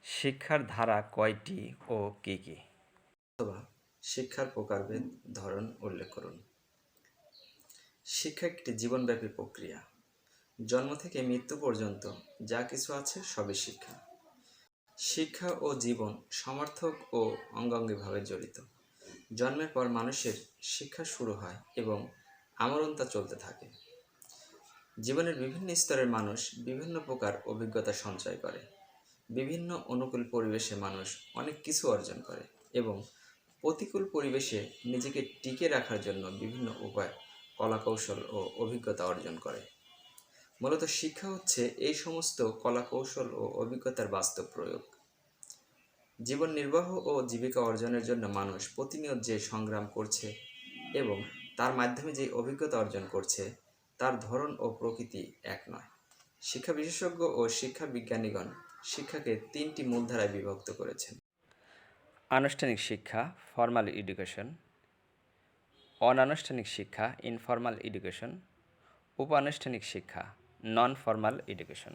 শিক্ষার ধারা কয়টি ও কি কি? অথবা শিক্ষার প্রকারভেদ ধরন উল্লেখ করুন। শিক্ষা একটি জীবনব্যাপী প্রক্রিয়া। জন্ম থেকে মৃত্যু পর্যন্ত যা কিছু আছে সবই শিক্ষা। শিক্ষা ও জীবন সমার্থক ও অঙ্গাঙ্গিভাবে জড়িত। জন্মের পর মানুষের শিক্ষা শুরু হয় এবং আমরণ তা চলতে থাকে। জীবনের বিভিন্ন স্তরের মানুষ বিভিন্ন প্রকার অভিজ্ঞতা সঞ্চয় করে। বিভিন্ন অনুকূল পরিবেশে মানুষ অনেক কিছু অর্জন করে এবং প্রতিকূল পরিবেশে নিজেকে টিকে রাখার জন্য বিভিন্ন উপায়, কলাকৌশল ও অভিজ্ঞতা অর্জন করে। মূলত শিক্ষা হচ্ছে এই সমস্ত কলাকৌশল ও অভিজ্ঞতার বাস্তব প্রয়োগ। জীবন নির্বাহ ও জীবিকা অর্জনের জন্য মানুষ প্রতিনিয়ত যে সংগ্রাম করছে এবং তার মাধ্যমে যে অভিজ্ঞতা অর্জন করছে তার ধরন ও প্রকৃতি এক নয়। শিক্ষা বিশেষজ্ঞ ও শিক্ষা বিজ্ঞানীগণ শিক্ষাকে তিনটি মূলধারায় বিভক্ত করেছেন। আনুষ্ঠানিক শিক্ষা, ফর্মাল এডুকেশন; অনানুষ্ঠানিক শিক্ষা, ইনফর্মাল এডুকেশন; উপানুষ্ঠানিক শিক্ষা, নন ফর্মাল এডুকেশন।